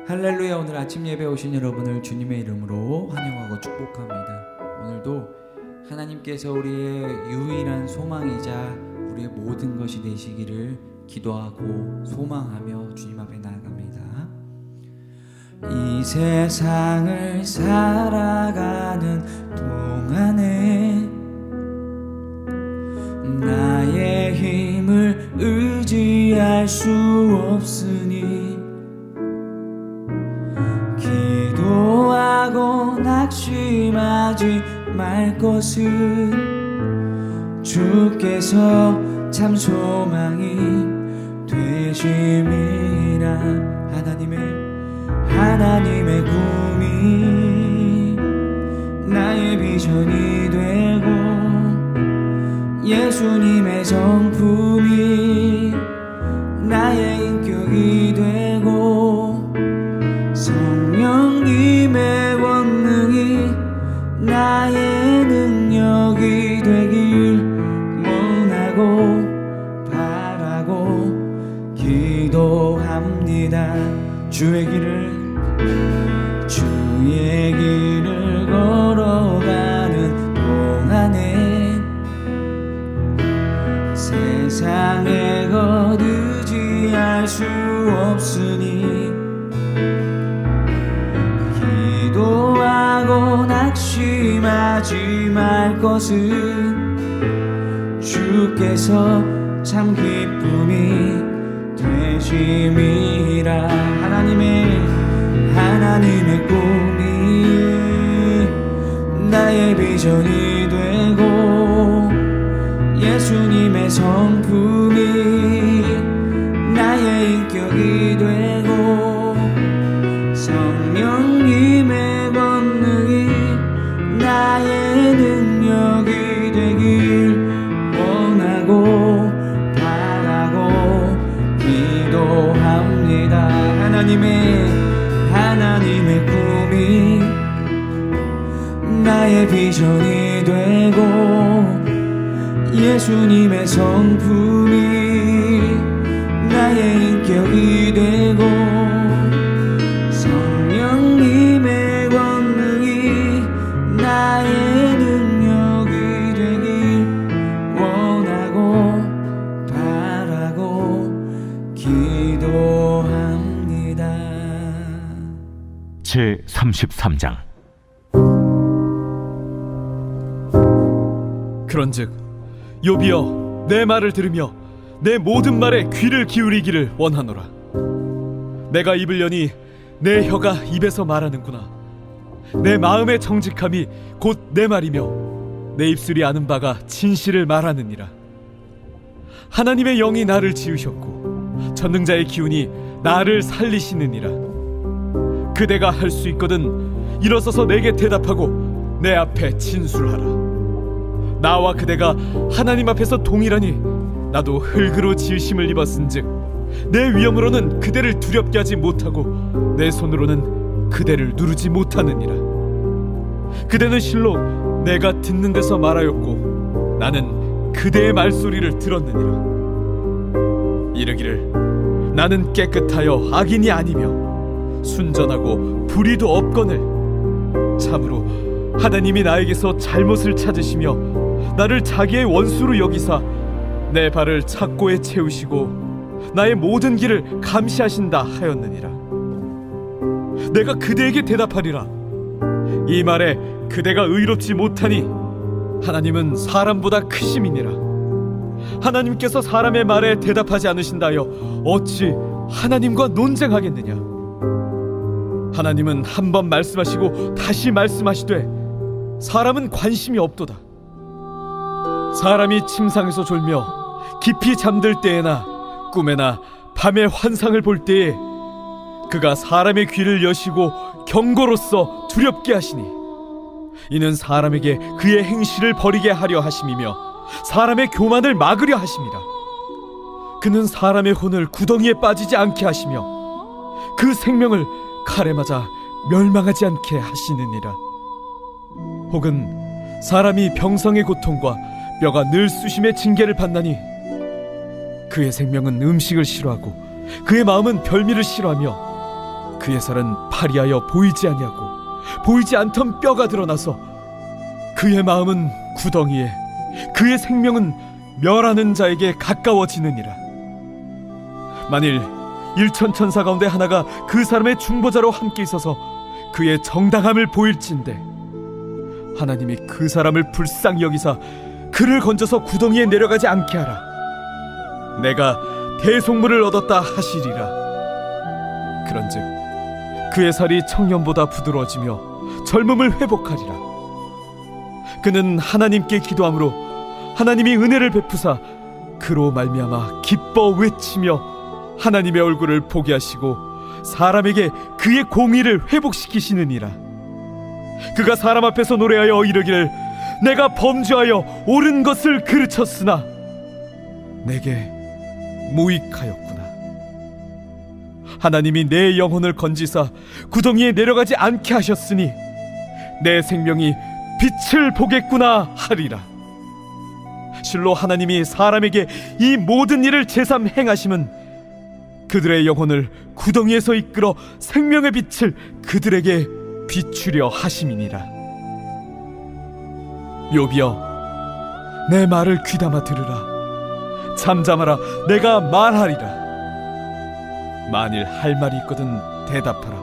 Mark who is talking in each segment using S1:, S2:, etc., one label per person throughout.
S1: 할렐루야. 오늘 아침 예배 오신 여러분을 주님의 이름으로 환영하고 축복합니다. 오늘도 하나님께서 우리의 유일한 소망이자 우리의 모든 것이 되시기를 기도하고 소망하며 주님 앞에 나아갑니다. 이 세상을 살아가는 동안에 나의 힘을 의지할 수 없으니 기도하고 낙심하지 말 것은 주께서 참 소망이 되심이라. 하나님의 꿈이 나의 비전이 되고 예수님의 성품이 나의 인격이 되고 성령님의 권능이 나의 능력이 되길 원하고 바라고 기도합니다. 주의 길을 걸어가는 동안에 세상의 것 의지할 수 없으니 기도하고 낙심하지 말 것은 주께서 참 기쁨이 되심이라. 하나님의 꿈이 나의 비전이 되고 예수님의 성품이 나의 인격이 되고 성령님의 권능이 나의 능력이 되길 원하고 바라고 기도합니다. 하나님의 꿈이 나의 비전이 되고 예수님의 성품이 나의 인격이 되고 성령님의 권능이 나의 능력이 되길 원하고 바라고 기도합니다.
S2: 제33장.
S3: 그런즉 욥이여, 내 말을 들으며 내 모든 말에 귀를 기울이기를 원하노라. 내가 입을 여니 내 혀가 입에서 말하는구나. 내 마음의 정직함이 곧 내 말이며 내 입술이 아는 바가 진실을 말하느니라. 하나님의 영이 나를 지으셨고 전능자의 기운이 나를 살리시느니라. 그대가 할 수 있거든 일어서서 내게 대답하고 내 앞에 진술하라. 나와 그대가 하나님 앞에서 동일하니 나도 흙으로 지으심을 입었은즉 내 위엄으로는 그대를 두렵게 하지 못하고 내 손으로는 그대를 누르지 못하느니라. 그대는 실로 내가 듣는 데서 말하였고 나는 그대의 말소리를 들었느니라. 이르기를 나는 깨끗하여 악인이 아니며 순전하고 불의도 없거늘 참으로 하나님이 나에게서 잘못을 찾으시며 나를 자기의 원수로 여기사 내 발을 착고에 채우시고 나의 모든 길을 감시하신다 하였느니라. 내가 그대에게 대답하리라. 이 말에 그대가 의롭지 못하니 하나님은 사람보다 크심이니라. 하나님께서 사람의 말에 대답하지 않으신다여 어찌 하나님과 논쟁하겠느냐. 하나님은 한 번 말씀하시고 다시 말씀하시되 사람은 관심이 없도다. 사람이 침상에서 졸며 깊이 잠들 때에나 꿈에나 밤에 환상을 볼 때에 그가 사람의 귀를 여시고 경고로써 두렵게 하시니 이는 사람에게 그의 행실을 버리게 하려 하심이며 사람의 교만을 막으려 하심이라. 그는 사람의 혼을 구덩이에 빠지지 않게 하시며 그 생명을 칼에 맞아 멸망하지 않게 하시느니라. 혹은 사람이 병성의 고통과 뼈가 늘 쑤심의 징계를 받나니 그의 생명은 음식을 싫어하고 그의 마음은 별미를 싫어하며 그의 살은 파리하여 보이지 아니하고 보이지 않던 뼈가 드러나서 그의 마음은 구덩이에 그의 생명은 멸하는 자에게 가까워지느니라. 만일 일천천사 가운데 하나가 그 사람의 중보자로 함께 있어서 그의 정당함을 보일진대 하나님이 그 사람을 불쌍히 여기사 그를 건져서 구덩이에 내려가지 않게 하라. 내가 대속물을 얻었다 하시리라. 그런즉 그의 살이 청년보다 부드러워지며 젊음을 회복하리라. 그는 하나님께 기도함으로 하나님이 은혜를 베푸사 그로 말미암아 기뻐 외치며 하나님의 얼굴을 보게 하시고 사람에게 그의 공의를 회복시키시느니라. 그가 사람 앞에서 노래하여 이르기를 내가 범죄하여 옳은 것을 그르쳤으나 내게 무익하였구나. 하나님이 내 영혼을 건지사 구덩이에 내려가지 않게 하셨으니 내 생명이 빛을 보겠구나 하리라. 실로 하나님이 사람에게 이 모든 일을 제삼 행하심은 그들의 영혼을 구덩이에서 이끌어 생명의 빛을 그들에게 비추려 하심이니라. 욥이여, 내 말을 귀담아 들으라. 잠잠하라, 내가 말하리라. 만일 할 말이 있거든 대답하라.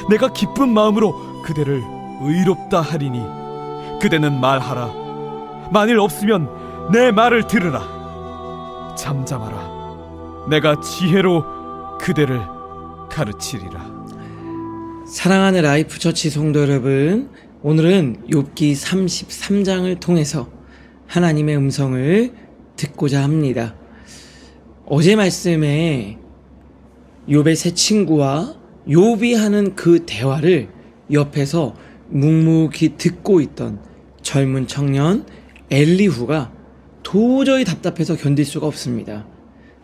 S3: 내가 기쁜 마음으로 그대를 의롭다 하리니 그대는 말하라. 만일 없으면 내 말을 들으라. 잠잠하라, 내가 지혜로 그대를 가르치리라.
S2: 사랑하는 라이프 처치 성도 여러분, 오늘은 욥기 33장을 통해서 하나님의 음성을 듣고자 합니다. 어제 말씀에 욥의 세 친구와 욥이 하는 그 대화를 옆에서 묵묵히 듣고 있던 젊은 청년 엘리후가 도저히 답답해서 견딜 수가 없습니다.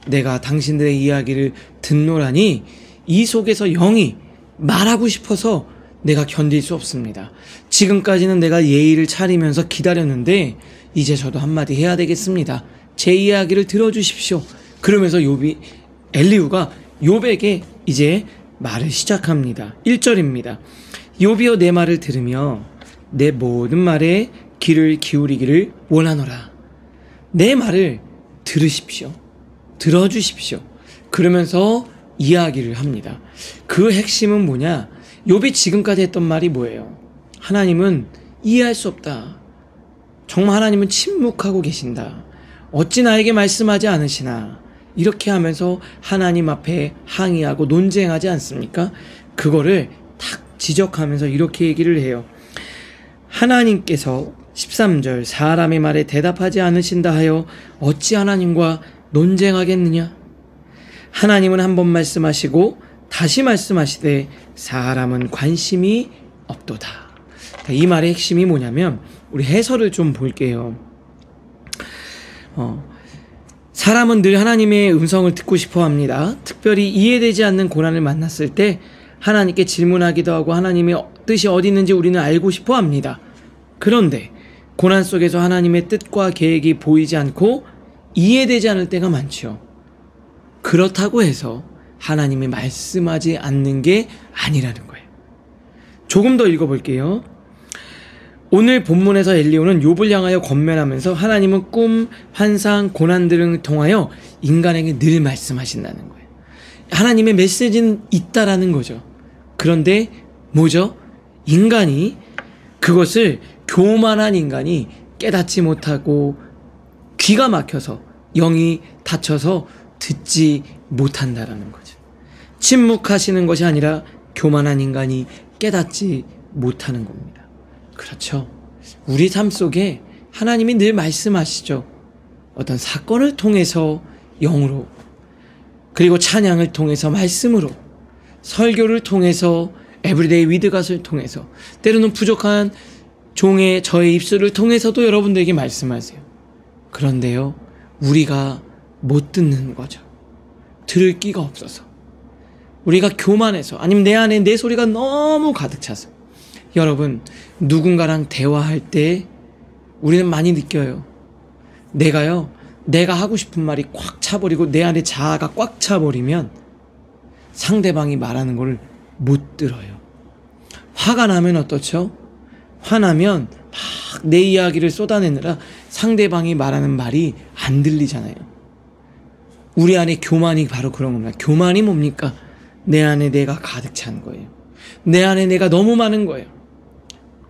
S2: 내가 당신들의 이야기를 듣노라니 이 속에서 영이 말하고 싶어서 내가 견딜 수 없습니다. 지금까지는 내가 예의를 차리면서 기다렸는데 이제 저도 한마디 해야 되겠습니다. 제 이야기를 들어주십시오. 그러면서 엘리후가 욥에게 이제 말을 시작합니다. 1절입니다. 욥이여, 내 말을 들으며 내 모든 말에 귀를 기울이기를 원하노라. 내 말을 들으십시오. 들어주십시오. 그러면서 이야기를 합니다. 그 핵심은 뭐냐? 욥이 지금까지 했던 말이 뭐예요? 하나님은 이해할 수 없다. 정말 하나님은 침묵하고 계신다. 어찌 나에게 말씀하지 않으시나? 이렇게 하면서 하나님 앞에 항의하고 논쟁하지 않습니까? 그거를 탁 지적하면서 이렇게 얘기를 해요. 하나님께서 13절 사람의 말에 대답하지 않으신다 하여 어찌 하나님과 논쟁하겠느냐? 하나님은 한 번 말씀하시고 다시 말씀하시되 사람은 관심이 없도다. 이 말의 핵심이 뭐냐면, 우리 해설을 좀 볼게요. 사람은 늘 하나님의 음성을 듣고 싶어 합니다. 특별히 이해되지 않는 고난을 만났을 때 하나님께 질문하기도 하고 하나님의 뜻이 어디 있는지 우리는 알고 싶어 합니다. 그런데 고난 속에서 하나님의 뜻과 계획이 보이지 않고 이해되지 않을 때가 많죠. 그렇다고 해서 하나님이 말씀하지 않는 게 아니라는 거예요. 조금 더 읽어볼게요. 오늘 본문에서 엘리후는 욥을 향하여 권면하면서 하나님은 꿈, 환상, 고난 등을 통하여 인간에게 늘 말씀하신다는 거예요. 하나님의 메시지는 있다라는 거죠. 그런데 뭐죠? 인간이 그것을, 교만한 인간이 깨닫지 못하고 귀가 막혀서 영이 닫혀서 듣지 못한다라는 거죠. 침묵하시는 것이 아니라 교만한 인간이 깨닫지 못하는 겁니다. 그렇죠. 우리 삶 속에 하나님이 늘 말씀하시죠. 어떤 사건을 통해서 영으로, 그리고 찬양을 통해서 말씀으로, 설교를 통해서, 에브리데이 위드갓을 통해서, 때로는 부족한 종의 저의 입술을 통해서도 여러분들에게 말씀하세요. 그런데요, 우리가 못 듣는 거죠. 들을 끼가 없어서, 우리가 교만해서, 아니면 내 안에 내 소리가 너무 가득 차서. 여러분, 누군가랑 대화할 때 우리는 많이 느껴요. 내가 하고 싶은 말이 꽉 차버리고 내 안에 자아가 꽉 차버리면 상대방이 말하는 걸 못 들어요. 화가 나면 어떻죠? 화나면 막 내 이야기를 쏟아내느라 상대방이 말하는 말이 안 들리잖아요. 우리 안에 교만이 바로 그런 겁니다. 교만이 뭡니까? 내 안에 내가 가득 찬 거예요. 내 안에 내가 너무 많은 거예요.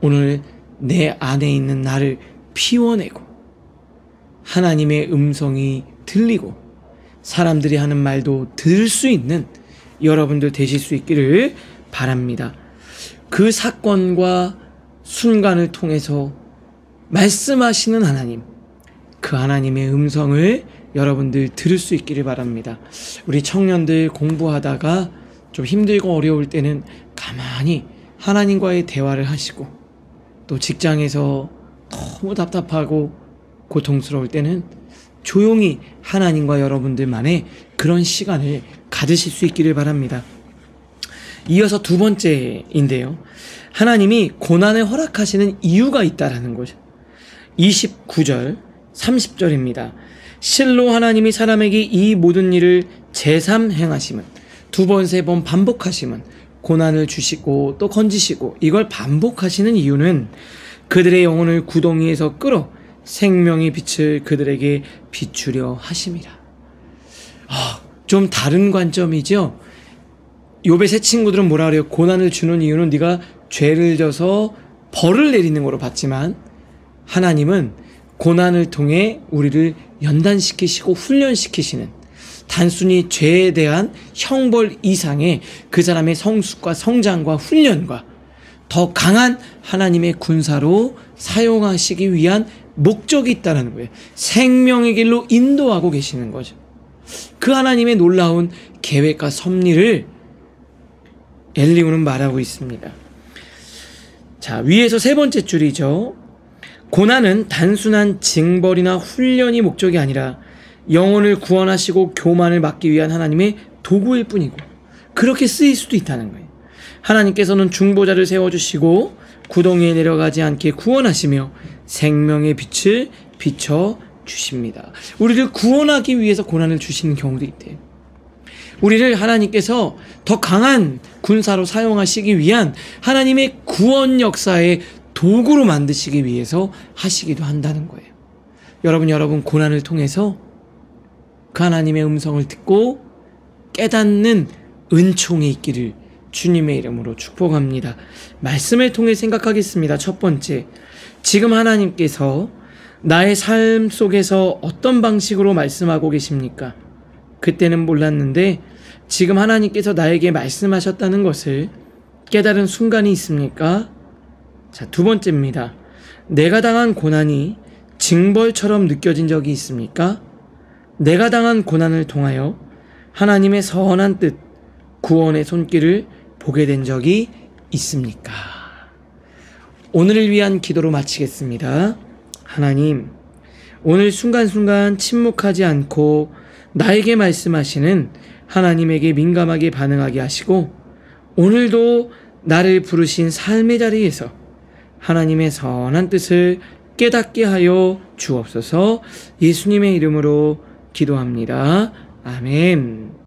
S2: 오늘 내 안에 있는 나를 피워내고 하나님의 음성이 들리고 사람들이 하는 말도 들을 수 있는 여러분들 되실 수 있기를 바랍니다. 그 사건과 순간을 통해서 말씀하시는 하나님, 그 하나님의 음성을 여러분들 들을 수 있기를 바랍니다. 우리 청년들 공부하다가 좀 힘들고 어려울 때는 가만히 하나님과의 대화를 하시고, 또 직장에서 너무 답답하고 고통스러울 때는 조용히 하나님과 여러분들만의 그런 시간을 가지실 수 있기를 바랍니다. 이어서 두 번째인데요, 하나님이 고난을 허락하시는 이유가 있다라는 거죠. 29절 30절입니다. 실로 하나님이 사람에게 이 모든 일을 제3 행하심은, 두 번, 세 번 반복하심은, 고난을 주시고 또 건지시고 이걸 반복하시는 이유는 그들의 영혼을 구덩이에서 끌어 생명의 빛을 그들에게 비추려 하심이라. 좀 다른 관점이죠. 욥의 세 친구들은 뭐라 그래요? 고난을 주는 이유는 네가 죄를 져서 벌을 내리는 거로 봤지만, 하나님은 고난을 통해 우리를 연단시키시고 훈련시키시는, 단순히 죄에 대한 형벌 이상의 그 사람의 성숙과 성장과 훈련과 더 강한 하나님의 군사로 사용하시기 위한 목적이 있다는 거예요. 생명의 길로 인도하고 계시는 거죠. 그 하나님의 놀라운 계획과 섭리를 엘리후는 말하고 있습니다. 자, 위에서 세 번째 줄이죠. 고난은 단순한 징벌이나 훈련이 목적이 아니라 영혼을 구원하시고 교만을 막기 위한 하나님의 도구일 뿐이고, 그렇게 쓰일 수도 있다는 거예요. 하나님께서는 중보자를 세워주시고 구덩이에 내려가지 않게 구원하시며 생명의 빛을 비춰주십니다. 우리를 구원하기 위해서 고난을 주시는 경우도 있대요. 우리를 하나님께서 더 강한 군사로 사용하시기 위한 하나님의 구원 역사의 도구로 만드시기 위해서 하시기도 한다는 거예요. 여러분 고난을 통해서 그 하나님의 음성을 듣고 깨닫는 은총이 있기를 주님의 이름으로 축복합니다. 말씀을 통해 생각하겠습니다. 첫 번째, 지금 하나님께서 나의 삶 속에서 어떤 방식으로 말씀하고 계십니까? 그때는 몰랐는데 지금 하나님께서 나에게 말씀하셨다는 것을 깨달은 순간이 있습니까? 자, 두 번째입니다. 내가 당한 고난이 징벌처럼 느껴진 적이 있습니까? 내가 당한 고난을 통하여 하나님의 선한 뜻, 구원의 손길을 보게 된 적이 있습니까? 오늘을 위한 기도로 마치겠습니다. 하나님, 오늘 순간순간 침묵하지 않고 나에게 말씀하시는 하나님에게 민감하게 반응하게 하시고, 오늘도 나를 부르신 삶의 자리에서 하나님의 선한 뜻을 깨닫게 하여 주옵소서. 예수님의 이름으로 기도합니다. 아멘.